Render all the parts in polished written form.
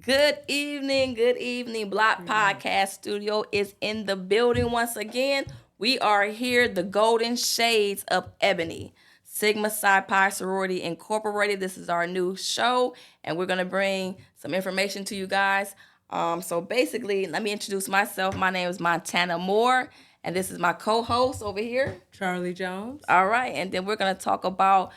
Good evening, good evening. Block Podcast Studio is in the building once again. We are here, the Golden Shades of Ebony, Sigma Psi Pi Sorority Incorporated. This is our new show, and we're going to bring some information to you guys. So basically, let me introduce myself. My name is Montana Moore, and this is my co-host over here, Charlie Jones. all right, and then we're gonna talk about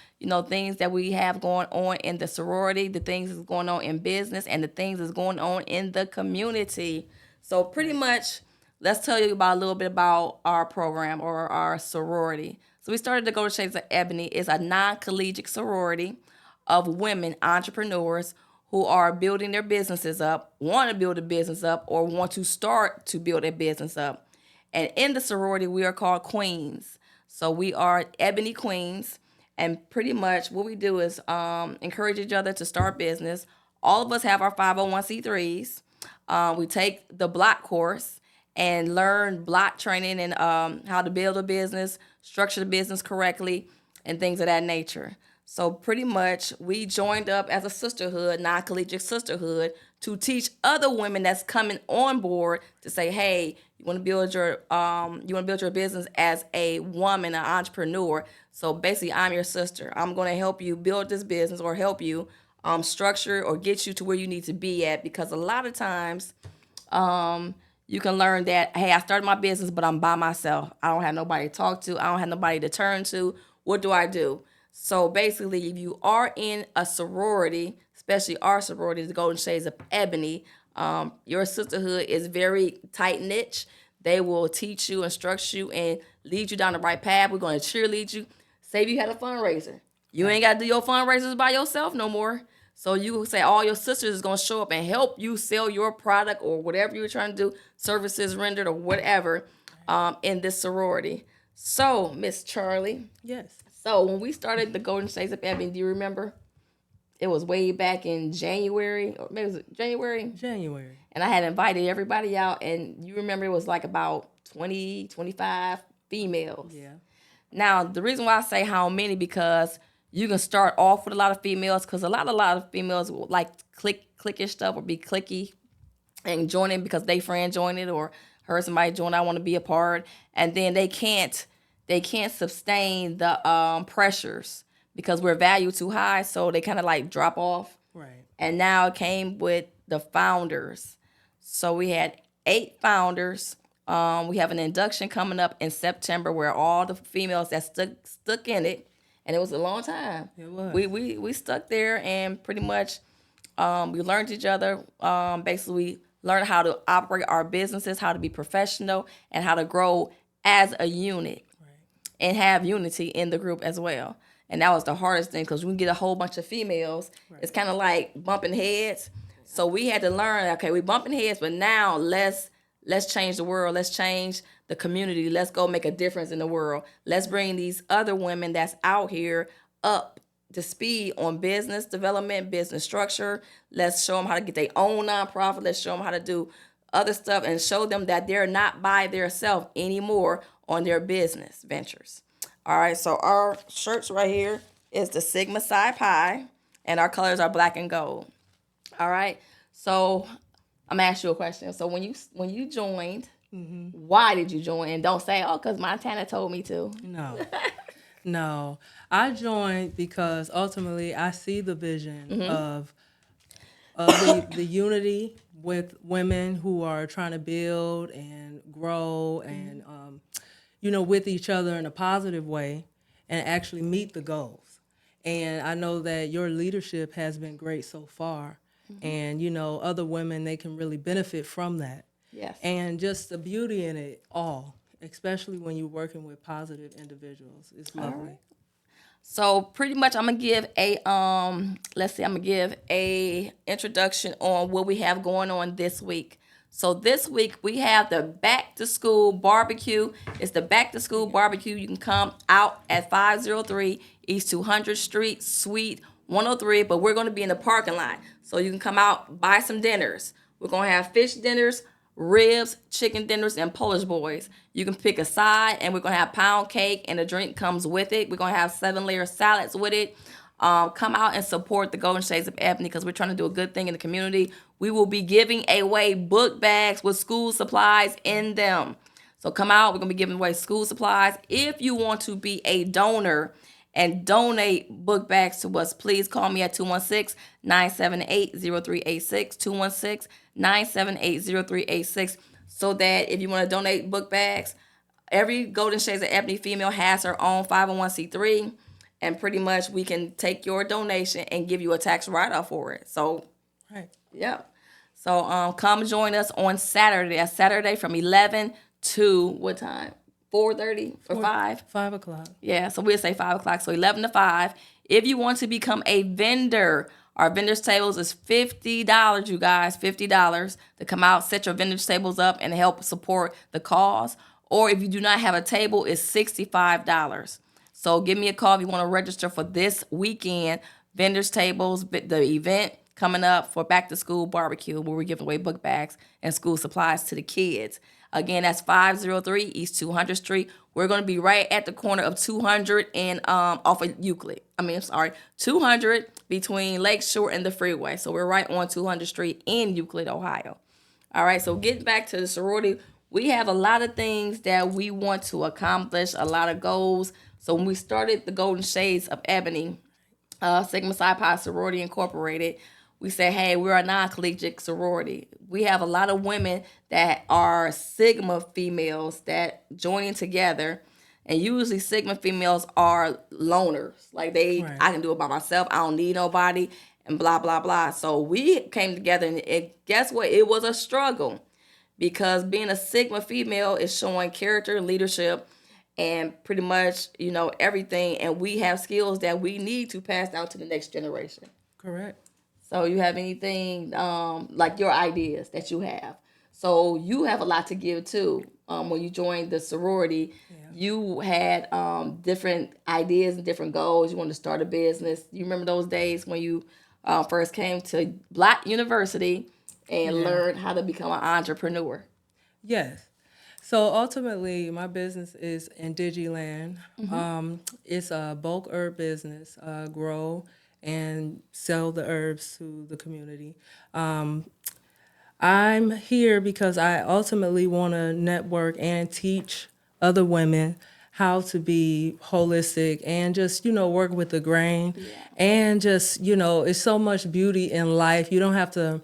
things that we have going on in the sorority, the things that's going on in business, and the things that's going on in the community. So pretty much, let's tell you about a little bit about our program or our sorority. So we started the Golden Shades of Ebony. It's a non-collegiate sorority of women entrepreneurs who are building their businesses up, want to build a business up, or want to start to build a business up. And in the sorority, we are called queens. So we are Ebony Queens, and pretty much what we do is encourage each other to start business. All of us have our 501c3s. We take the block course and learn block training and how to build a business, structure the business correctly, and things of that nature. So pretty much we joined up as a sisterhood, non-collegiate sisterhood, to teach other women that's coming on board to say, hey, you want to build your business as a woman, an entrepreneur. So basically, I'm your sister. I'm going to help you build this business or help you structure or get you to where you need to be at. Because a lot of times, you can learn that, hey, I started my business, but I'm by myself. I don't have nobody to talk to. I don't have nobody to turn to. What do I do? So basically, if you are in a sorority, especially our sorority, the Golden Shades of Ebony, your sisterhood is very tight knit. They will teach you, instruct you, and lead you down the right path. We're going to cheerlead you. Say if you had a fundraiser, you ain't got to do your fundraisers by yourself no more. So you say all your sisters is going to show up and help you sell your product or whatever you're trying to do, services rendered or whatever, in this sorority. So, Miss Charlie. Yes. So when we started the Golden Shades of Ebony, do you remember? It was way back in January, or maybe it was January. January. And I had invited everybody out, and you remember it was like about 20, 25 females. Yeah. Now, the reason why I say how many, because you can start off with a lot of females, because a lot of females will like cliquish stuff or be clicky and join in because they friend joined it or heard somebody join, I want to be a part, and then they can't sustain the pressures because we're valued too high, so they kind of like drop off. Right. And now it came with the founders. So we had 8 founders. We have an induction coming up in September where all the females that stuck in it, and it was a long time. It was. We stuck there and pretty much we learned each other. Basically, learned how to operate our businesses, how to be professional, and how to grow as a unit. And have unity in the group as well. And that was the hardest thing because when you get a whole bunch of females, it's kind of like bumping heads. So we had to learn, okay, we bumping heads, but now let's change the world. Let's change the community. Let's go make a difference in the world. Let's bring these other women that's out here up to speed on business development, business structure. Let's show them how to get their own nonprofit. Let's show them how to do other stuff and show them that they're not by themselves anymore on their business ventures. All right, so our shirts right here is the Sigma Psi Pi, and our colors are black and gold. All right, so I'm gonna ask you a question. So when you joined, why did you join? And don't say, oh, because Montana told me to. No. No. I joined because ultimately I see the vision of the unity with women who are trying to build and grow and with each other in a positive way and actually meet the goals. And I know that your leadership has been great so far. And, other women, they can really benefit from that. Yes. And just the beauty in it all, especially when you're working with positive individuals. It's lovely. Right. So pretty much I'm gonna give a introduction on what we have going on this week. So this week we have the back to school barbecue. It's the back to school barbecue. You can come out at 503 East 200th Street, Suite 103, but we're going to be in the parking lot. So you can come out, buy some dinners. We're going to have fish dinners, ribs, chicken dinners, and Polish boys. You can pick a side, and we're going to have pound cake, and a drink comes with it. We're going to have 7-layer salads with it. Come out and support the Golden Shades of Ebony because we're trying to do a good thing in the community. We will be giving away book bags with school supplies in them. So come out. We're going to be giving away school supplies. If you want to be a donor and donate book bags to us, please call me at 216-978-0386, 216-978-0386, so that if you want to donate book bags, every Golden Shades of Ebony female has her own 501c3, and pretty much we can take your donation and give you a tax write-off for it. So, Right. yeah. So come join us on Saturday. That's Saturday from 11 to what time? 4:30 or 5? 5 o'clock. Yeah, so we'll say 5 o'clock. So 11 to 5. If you want to become a vendor, our vendors tables is $50, you guys, $50 to come out, set your vendors tables up and help support the cause. Or if you do not have a table, it's $65. So give me a call if you want to register for this weekend. Vendors tables, the event coming up for back to school barbecue where we're giving away book bags and school supplies to the kids. Again, that's 503 East 200th Street. We're going to be right at the corner of 200 and off of Euclid. 200 between Lakeshore and the freeway. So we're right on 200th Street in Euclid, Ohio. All right, so getting back to the sorority, we have a lot of things that we want to accomplish, a lot of goals. So when we started the Golden Shades of Ebony, Sigma Psi Pi Sorority Incorporated, we said, hey, we're a non-collegiate sorority. We have a lot of women that are Sigma females that joining together, and usually Sigma females are loners. Like I can do it by myself. I don't need nobody, and blah, blah, blah. So we came together, and guess what? It was a struggle because being a Sigma female is showing character, leadership, and pretty much, everything. And we have skills that we need to pass down to the next generation. Correct. So you have anything like your ideas that you have. So you have a lot to give too. When you joined the sorority, you had different ideas and different goals. You wanted to start a business. You remember those days when you first came to BBLOTT University and learned how to become an entrepreneur? Yes. So ultimately, my business is in Digiland. It's a bulk herb business, grow and sell the herbs to the community. I'm here because I ultimately want to network and teach other women how to be holistic and just, work with the grain. And just, it's so much beauty in life. You don't have to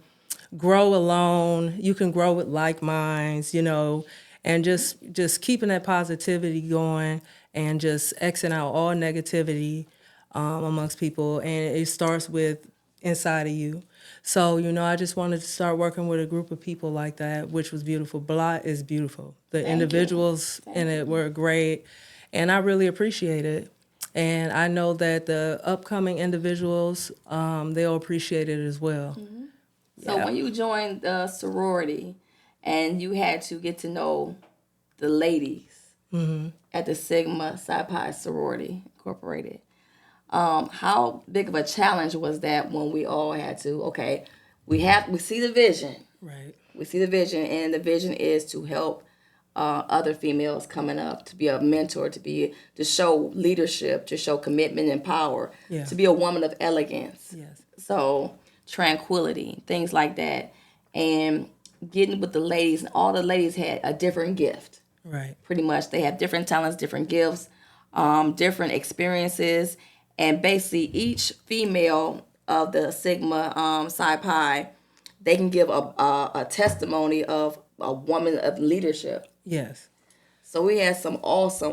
grow alone. You can grow with like minds, and just keeping that positivity going and just Xing out all negativity amongst people. And it starts with inside of you. So, I just wanted to start working with a group of people like that, which was beautiful. BBLOTT is beautiful. The individuals in it were great, and I really appreciate it. And I know that the upcoming individuals, they'll appreciate it as well. So when you joined the sorority and you had to get to know the ladies at the Sigma Psi Pi Sorority Incorporated, how big of a challenge was that when we all had to, we see the vision. Right. We see the vision, and the vision is to help other females coming up, to be a mentor, to show leadership, to show commitment and power, to be a woman of elegance. Yes. So tranquility, things like that. And getting with the ladies, and all the ladies had a different gift. Right. Pretty much. They have different talents, different gifts, different experiences. And basically each female of the Sigma Psi Pi, they can give a testimony of a woman of leadership. Yes. So we have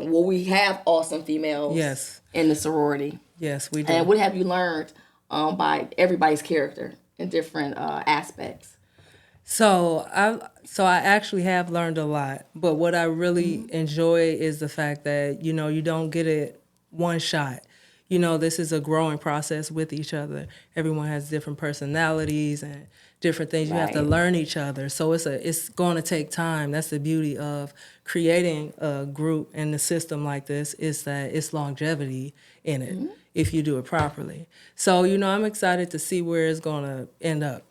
we have awesome females in the sorority. Yes, we do. And what have you learned by everybody's character in different aspects? So I actually have learned a lot, but what I really enjoy is the fact that, you don't get it one shot. This is a growing process with each other. Everyone has different personalities and different things. You have to learn each other. So it's going to take time. That's the beauty of creating a group and a system like this, is that it's longevity in it if you do it properly. So, I'm excited to see where it's going to end up.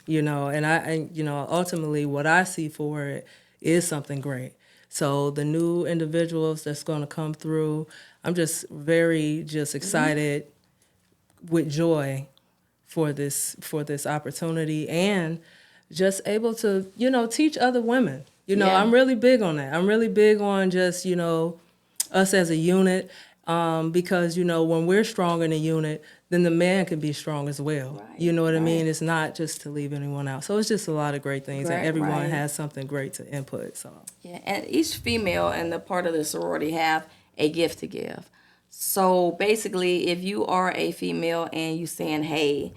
And ultimately what I see for it is something great. So the new individuals that's going to come through, I'm just very excited with joy for this opportunity, and just able to, teach other women. I'm really big on that. I'm really big on just, us as a unit, because, when we're strong in a unit, then the man can be strong as well. Right, You know what I mean? It's not just to leave anyone out. So it's just a lot of great things, and everyone has something great to input. So yeah, and each female and the part of the sorority have a gift to give. So basically, if you are a female and you saying, "Hey,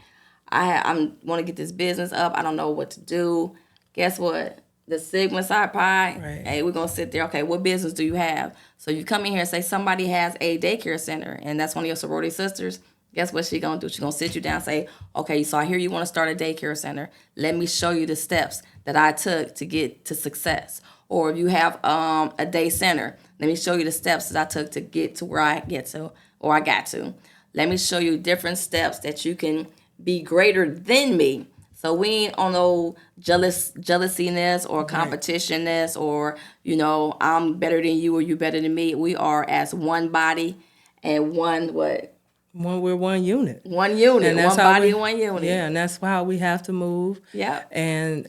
I want to get this business up. I don't know what to do." Guess what? The Sigma Psi Pi. Right. Hey, we're gonna sit there. Okay, what business do you have? So you come in here and say somebody has a daycare center, and that's one of your sorority sisters. Guess what she gonna do? She gonna sit you down and say, "Okay, so I hear you want to start a daycare center. Let me show you the steps that I took to get to success." Or if you have a day center, let me show you the steps that I took to get to where I get to, or I got to. Let me show you different steps that you can be greater than me. So we ain't on no jealousiness or competitionness or, I'm better than you or you better than me. We are as one body and one what? We're one unit. One unit, and that's one body, one unit. Yeah, and that's how we have to move. Yeah. And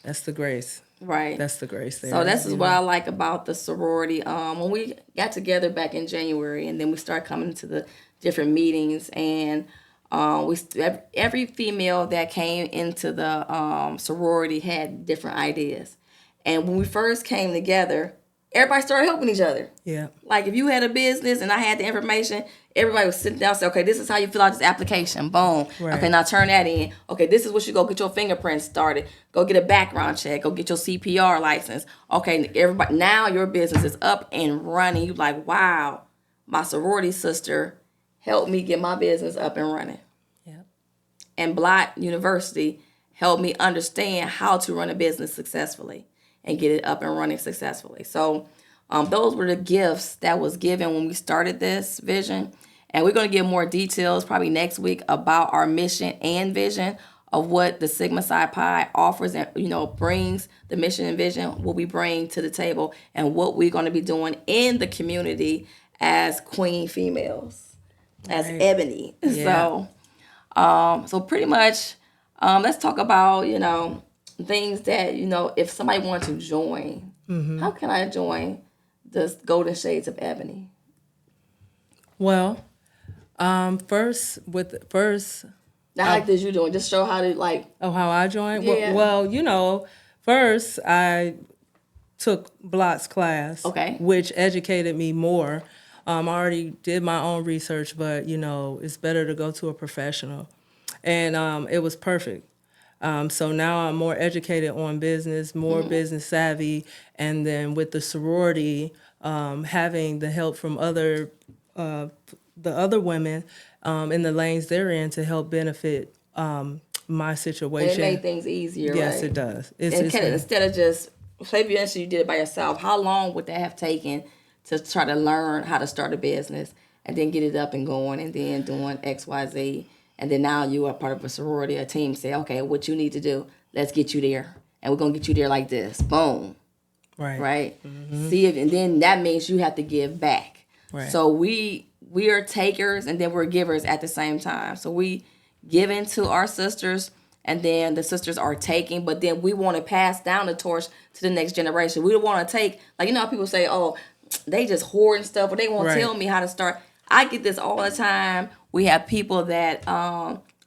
that's the grace. Right. That's the grace there. So this is what I like about the sorority. When we got together back in January, and then we started coming to the different meetings, and every female that came into the sorority had different ideas. And when we first came together, everybody started helping each other. Yeah. Like if you had a business and I had the information, everybody was sitting down and say, okay, this is how you fill out this application. Boom. Right. Okay, now turn that in. Okay, this is what you go get your fingerprints started. Go get a background check. Go get your CPR license. Okay, everybody, now your business is up and running. You like, wow, my sorority sister helped me get my business up and running. Yep. And BBLOTT University helped me understand how to run a business successfully and get it up and running successfully. So those were the gifts that was given when we started this vision. And we're going to give more details probably next week about our mission and vision of what the Sigma Psi Pi offers and, brings, the mission and vision, what we bring to the table, and what we're going to be doing in the community as queen females, as Ebony. Yeah. So pretty much, let's talk about, things that, if somebody wants to join, how can I join the Golden Shades of Ebony? Well, first. Now, how did you doing? Just show how to how I joined? Yeah. Well, first I took BBLOTT's class, which educated me more. I already did my own research, but, it's better to go to a professional. And it was perfect. So now I'm more educated on business, more business savvy. And then with the sorority, having the help from the other women in the lanes they're in to help benefit my situation. And it made things easier, yes, right? It does. Instead of just, say if you did it by yourself, how long would that have taken to try to learn how to start a business and then get it up and going and then doing X, Y, Z? And then now you are part of a sorority, a team say, okay, what you need to do, let's get you there. And we're going to get you there like this. Boom. Right? Mm-hmm. See, and then that means you have to give back. Right. So we are takers and then we're givers at the same time. So we give into our sisters and then the sisters are taking, but then we want to pass down the torch to the next generation. We don't want to take, how people say, oh, they just hoarding stuff or they won't tell me how to start. I get this all the time. We have people that,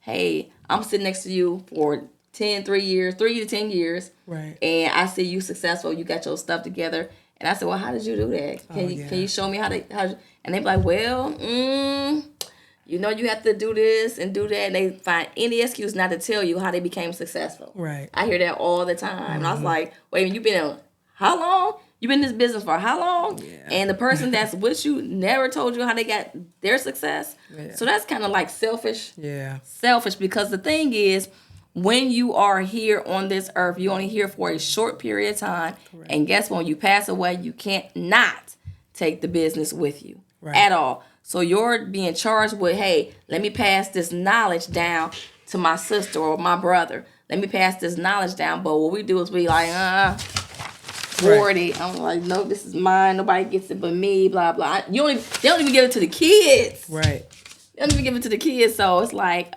hey, I'm sitting next to you for 3 to 10 years. Right. And I see you successful. You got your stuff together. And I said, well, how did you do that? Can you show me how to, and they be like, well, you have to do this and do that. And they find any excuse not to tell you how they became successful. Right. I hear that all the time. And I was like, wait a minute, you been in how long? You been in this business for how long? Yeah. And the person that's with you never told you how they got their success. Yeah. So that's kind of like selfish. Yeah. Selfish, because the thing is, when you are here on this earth, you're only here for a short period of time. Correct. And guess what? When you pass away, you can't not take the business with you at all. So you're being charged with, hey, let me pass this knowledge down to my sister or my brother. Let me pass this knowledge down. But what we do is we like, 40. I'm like, no, this is mine. Nobody gets it but me. Blah blah. They don't even give it to the kids. Right. They don't even give it to the kids. So it's like,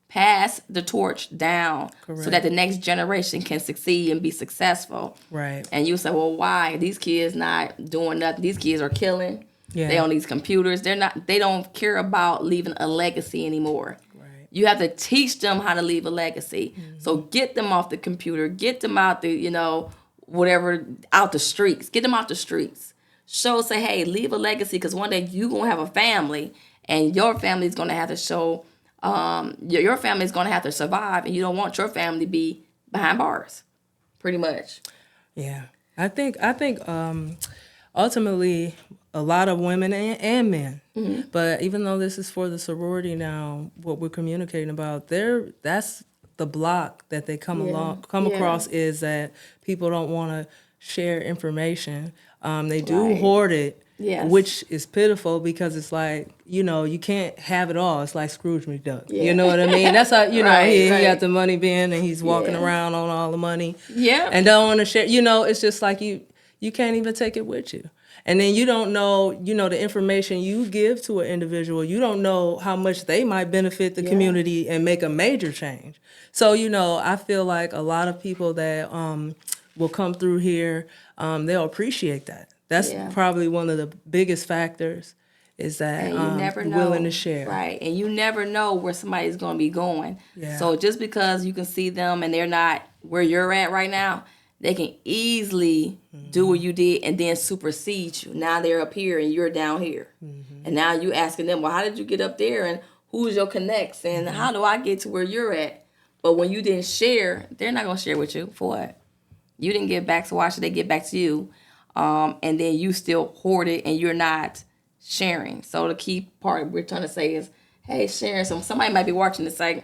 pass the torch down so that the next generation can succeed and be successful. Right. And you say, well, why? These kids not doing nothing. These kids are killing. Yeah. They on these computers. They don't care about leaving a legacy anymore. Right. You have to teach them how to leave a legacy. Mm-hmm. So get them off the computer. Get them out the, whatever, out the streets. Get them out the streets. Say, hey, leave a legacy, because one day you're going to have a family, and your family is going to have to show, your family is going to have to survive, and you don't want your family to be behind bars, pretty much. Yeah. I think ultimately a lot of women and men, but even though this is for the sorority now, what we're communicating about, that's the block that they come across, is that people don't want to share information. They do hoard it, which is pitiful, because it's like, you can't have it all. It's like Scrooge McDuck. Yeah. You know what I mean? That's how, he got the money bin, and he's walking around on all the money. Yeah. And don't want to share. It's just like you can't even take it with you. And then you don't know, the information you give to an individual, you don't know how much they might benefit the community and make a major change. So, I feel like a lot of people that will come through here, they'll appreciate that. That's probably one of the biggest factors, is that you never know, willing to share. Right. And you never know where somebody's going to be going. Yeah. So just because you can see them and they're not where you're at right now, they can easily do what you did and then supersede you. Now they're up here and you're down here. Mm-hmm. And now you asking them, well, how did you get up there? And who's your connects? And how do I get to where you're at? But when you didn't share, they're not going to share with you. For what? You didn't give back, so why should they give back to you? And then you still hoard it and you're not sharing. So the key part we're trying to say is, hey, sharing. So somebody might be watching and say,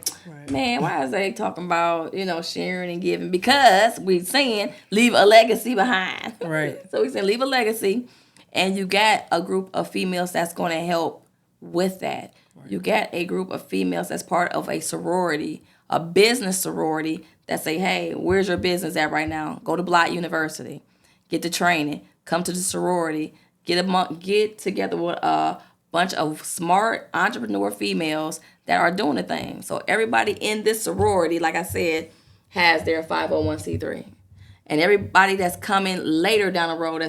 man, why is they talking about, sharing and giving? Because we're saying leave a legacy behind. Right. So we're saying leave a legacy, and you got a group of females that's going to help with that. Right. You got a group of females that's part of a sorority, a business sorority, that say, hey, where's your business at right now? Go to BBLOTT University. Get the training. Come to the sorority. Get together with a bunch of smart entrepreneur females that are doing the thing. So everybody in this sorority, like I said, has their 501c3. And everybody that's coming later down the road,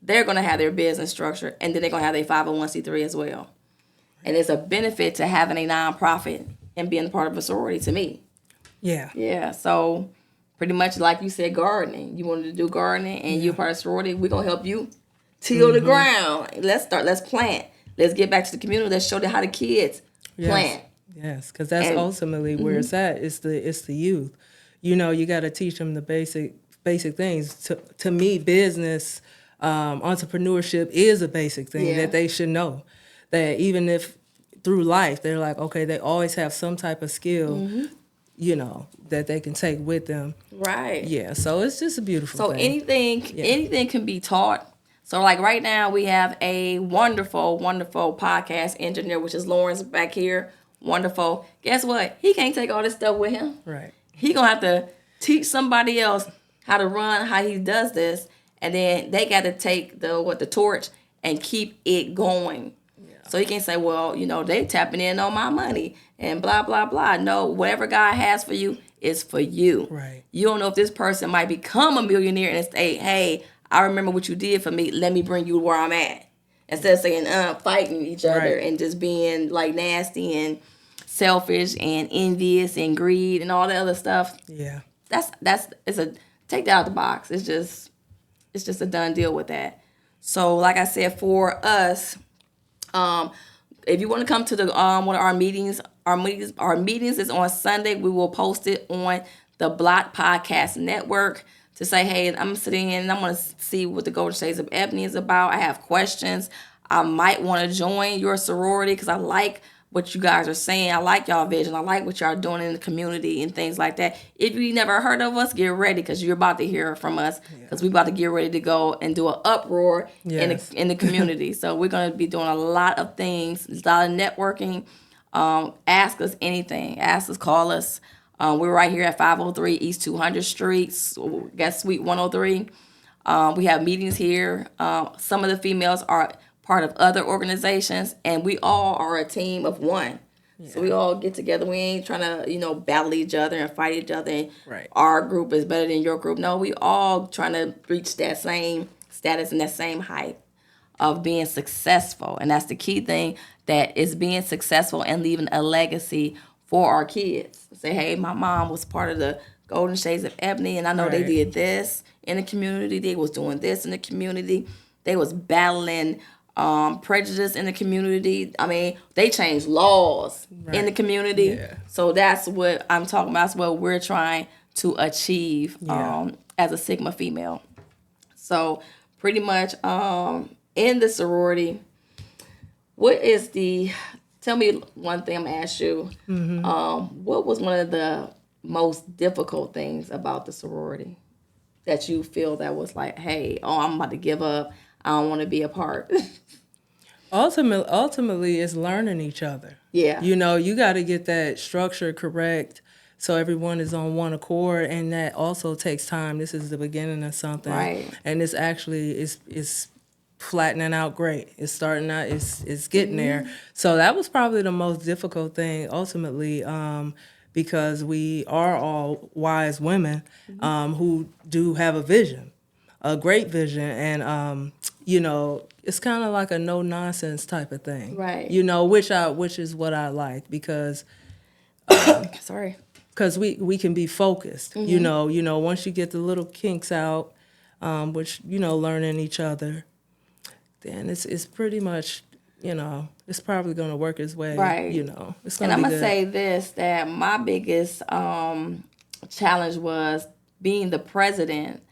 they're going to have their business structure, and then they're going to have their 501c3 as well. And it's a benefit to having a nonprofit and being a part of a sorority, to me. Yeah. Yeah, so pretty much like you said, gardening. You wanted to do gardening, and you're part of sorority. We're going to help you till the ground. Let's plant. Let's get back to the community. Let's show them how the kids plant. Yes, because that's ultimately where it's at. It's the youth. You got to teach them the basic things. To me, business, entrepreneurship is a basic thing that they should know. That even if through life they're like, okay, they always have some type of skill, that they can take with them. Right. Yeah. So it's just a beautiful thing. So anything can be taught. So like right now we have a wonderful, wonderful podcast engineer, which is Lawrence back here. Wonderful. Guess what? He can't take all this stuff with him. Right. He gonna have to teach somebody else how to run, how he does this, and then they got to take the torch and keep it going. Yeah. So he can't say, well, they tapping in on my money and blah blah blah. No, whatever God has for you is for you. Right. You don't know if this person might become a millionaire and say, hey, I remember what you did for me. Let me bring you where I'm at. Instead of saying, fighting each other and just being like nasty and selfish and envious and greed and all the other stuff. Yeah. Take that out the box. It's just a done deal with that. So like I said, for us, if you want to come to the one of our meetings is on Sunday. We will post it on the BBLOTT Podcast Network to say, hey, I'm sitting in and I'm going to see what the Golden Shades of Ebony is about. I have questions. I might want to join your sorority because I like what you guys are saying. I like y'all vision. I like what y'all doing in the community and things like that. If you never heard of us, get ready because you're about to hear from us because we're about to get ready to go and do an uproar in the community. So we're going to be doing a lot of things, a lot of networking. Ask us anything. Ask us, call us. We're right here at 503 East 200 Street, got Suite 103. We have meetings here. Some of the females are part of other organizations, and we all are a team of one. So we all get together. We ain't trying to, battle each other and fight each other. And Right. our group is better than your group. No, we all trying to reach that same status and that same height of being successful. And that's the key thing, that is being successful and leaving a legacy for our kids. Say, hey, my mom was part of the Golden Shades of Ebony, and I know they Right. did this in the community. They was doing this in the community. They was battling prejudice in the community. I mean, they changed laws in the community. Yeah. So that's what I'm talking about. That's what we're trying to achieve as a Sigma female. So pretty much in the sorority, tell me one thing I'm going to ask you. What was one of the most difficult things about the sorority that you feel that was like, hey, I'm about to give up. I don't want to be a part. Ultimately, it's learning each other. Yeah. You got to get that structure correct so everyone is on one accord, and that also takes time. This is the beginning of something. Right. And it's actually, it's flattening out great. It's starting out, it's getting there. So that was probably the most difficult thing, ultimately, because we are all wise women who do have a vision, a great vision, and it's kind of like a no nonsense type of thing, Right? Which is what I like, because Sorry. because we can be focused. Once you get the little kinks out, which learning each other, then it's pretty much it's probably going to work its way. Right. It's And going I'm to be gonna good. say this, that my biggest challenge was being the president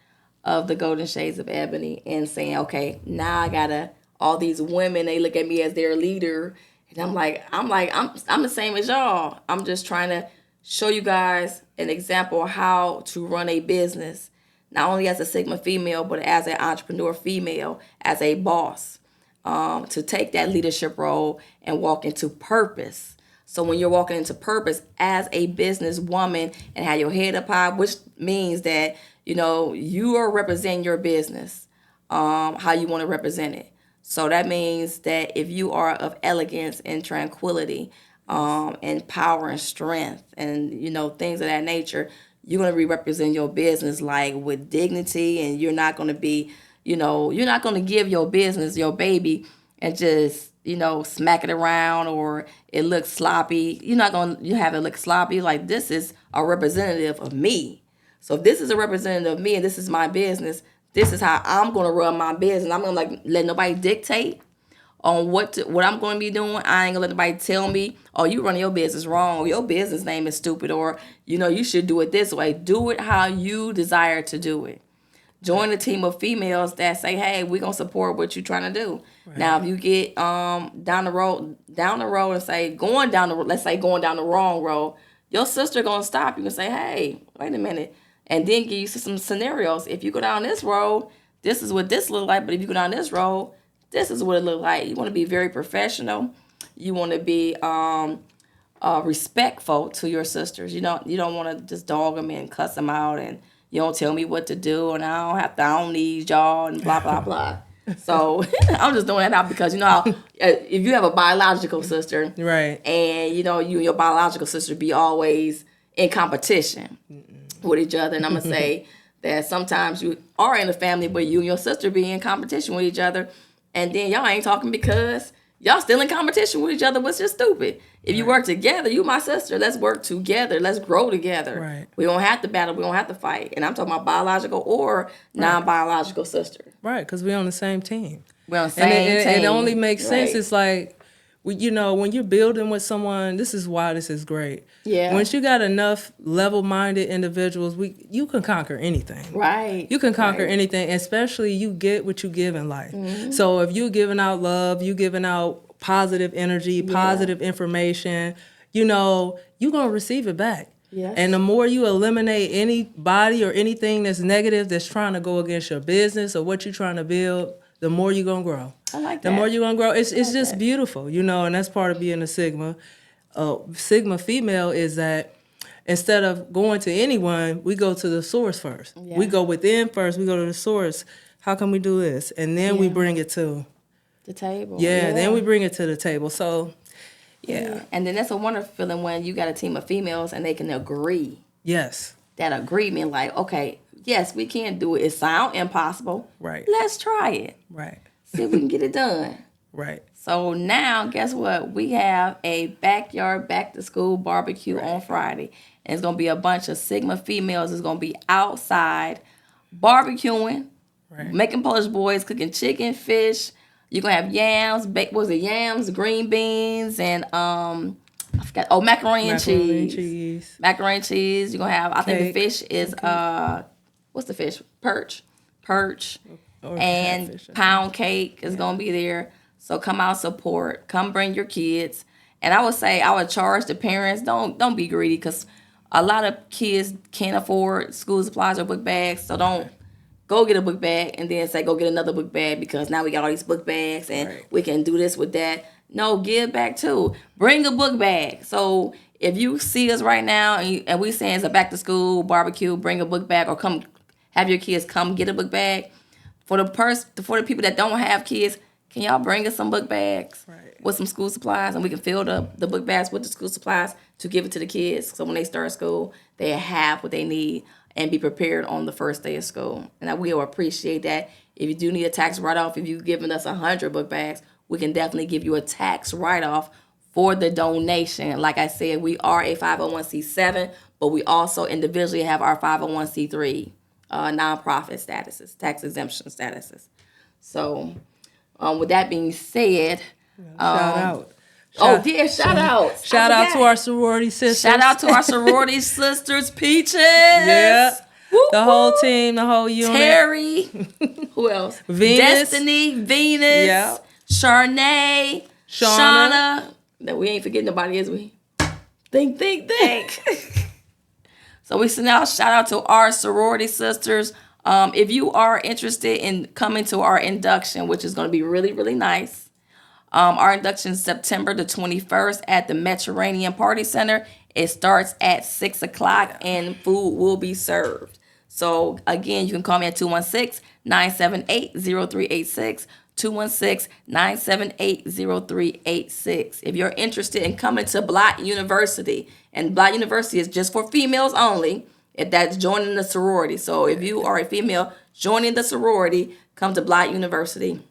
of the Golden Shades of Ebony and saying, okay, now I gotta, all these women, they look at me as their leader, and I'm the same as y'all. I'm just trying to show you guys an example of how to run a business, not only as a Sigma female, but as an entrepreneur female, as a boss, to take that leadership role and walk into purpose. So when you're walking into purpose as a business woman and have your head up high, which means that, you are representing your business, how you want to represent it. So that means that if you are of elegance and tranquility, and power and strength and, things of that nature, you're going to be representing your business like with dignity, and you're not going to be, you're not going to give your business, your baby, and just, smack it around or it looks sloppy. You're not going to have it look sloppy. Like, this is a representative of me. So if this is a representative of me and this is my business, this is how I'm going to run my business. I'm going to let nobody dictate on what I'm going to be doing. I ain't going to let nobody tell me, oh, you running your business wrong, or your business name is stupid, or, you should do it this way. Do it how you desire to do it. Join a team of females that say, hey, we're going to support what you're trying to do. Right. Now, if you get down the road and say, going down the wrong road, your sister going to stop you and say, hey, wait a minute. And then give you some scenarios. If you go down this road, this is what this look like. But if you go down this road, this is what it look like. You want to be very professional. You want to be respectful to your sisters. You don't want to just dog them and cuss them out, and you don't tell me what to do, and I don't need y'all, and blah blah blah. So I'm just doing that now because how if you have a biological sister, right, and you and your biological sister be always in competition with each other, and I'm gonna say that sometimes you are in a family, but you and your sister be in competition with each other, and then y'all ain't talking because y'all still in competition with each other, which is stupid. If you work together, you my sister, let's work together, let's grow together. Right. We don't have to battle, we don't have to fight. And I'm talking about biological or non-biological sister. Right, because we're on the same team. We're on the same team. It only makes sense. It's like, when you're building with someone, this is why this is great. Yeah. Once you got enough level-minded individuals, you can conquer anything. Right. You can conquer anything, especially you get what you give in life. Mm-hmm. So if you're giving out love, you giving out positive energy, positive information, you're going to receive it back. Yes. And the more you eliminate anybody or anything that's negative that's trying to go against your business or what you're trying to build, the more you're going to grow. I like that. The more you're going to grow. It's just beautiful, and that's part of being a Sigma. Sigma female is that instead of going to anyone, we go to the source first. Yeah. We go within first. We go to the source. How can we do this? And then we bring it to The table. Yeah, then we bring it to the table. So, yeah. And then that's a wonderful feeling when you got a team of females and they can agree. Yes. That agreement, like, okay, yes, we can do it. It sounds impossible. Right. Let's try it. Right. See if we can get it done. Right. So now, guess what? We have a backyard back to school barbecue on Friday. And it's going to be a bunch of Sigma females. It's going to be outside barbecuing, making Polish boys, cooking chicken, fish. You're going to have yams, yams, green beans, and I forgot. Oh, macaroni and cheese. Macaroni and cheese. You're going to have, I think the fish is, what's the fish? Perch. And catfish, pound cake is going to be there. So come out, support. Come bring your kids. And I would say I would charge the parents. Don't be greedy, because a lot of kids can't afford school supplies or book bags. So don't go get a book bag and then say go get another book bag because now we got all these book bags and we can do this with that. No, give back too. Bring a book bag. So if you see us right now and we saying it's a back to school barbecue, bring a book bag or come have your kids come get a book bag. For the people that don't have kids, can y'all bring us some book bags with some school supplies, and we can fill the book bags with the school supplies to give it to the kids. So when they start school, they have what they need and be prepared on the first day of school. And we will appreciate that. If you do need a tax write-off, if you've given us 100 book bags, we can definitely give you a tax write-off for the donation. Like I said, we are a 501c7, but we also individually have our 501c3 nonprofit statuses, tax exemption statuses. So with that being said, shout out. Shout out. Shout out to our sorority sisters. Shout out to our sorority sisters, Peaches. Yeah. The whole team, the whole unit. Terry. Who else? Venus. Destiny, Venus. Yeah. Charnay. Shauna. That we ain't forgetting nobody, is we? Think. So we send out shout out to our sorority sisters. If you are interested in coming to our induction, which is going to be really, really nice, our induction is September the 21st at the Mediterranean Party Center. It starts at 6 o'clock and food will be served. So again, you can call me at 216-978-0386. 216-978-0386. If you're interested in coming to BBLOTT University, and BBLOTT University is just for females only, if that's joining the sorority. So if you are a female joining the sorority, come to BBLOTT University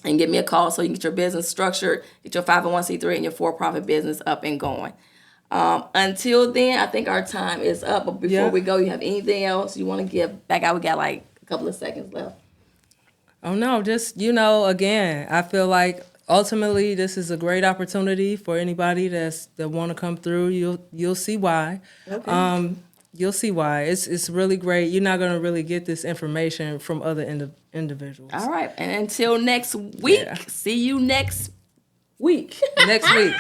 and give me a call so you can get your business structured, get your 501c3 and your for-profit business up and going. Until then, I think our time is up. But before we go, you have anything else you want to give back out? We got like a couple of seconds left. Oh, no, just, again, I feel like ultimately this is a great opportunity for anybody that want to come through. You'll see why. Okay. You'll see why. It's really great. You're not going to really get this information from other individuals. All right. And until next week, see you next week. Next week.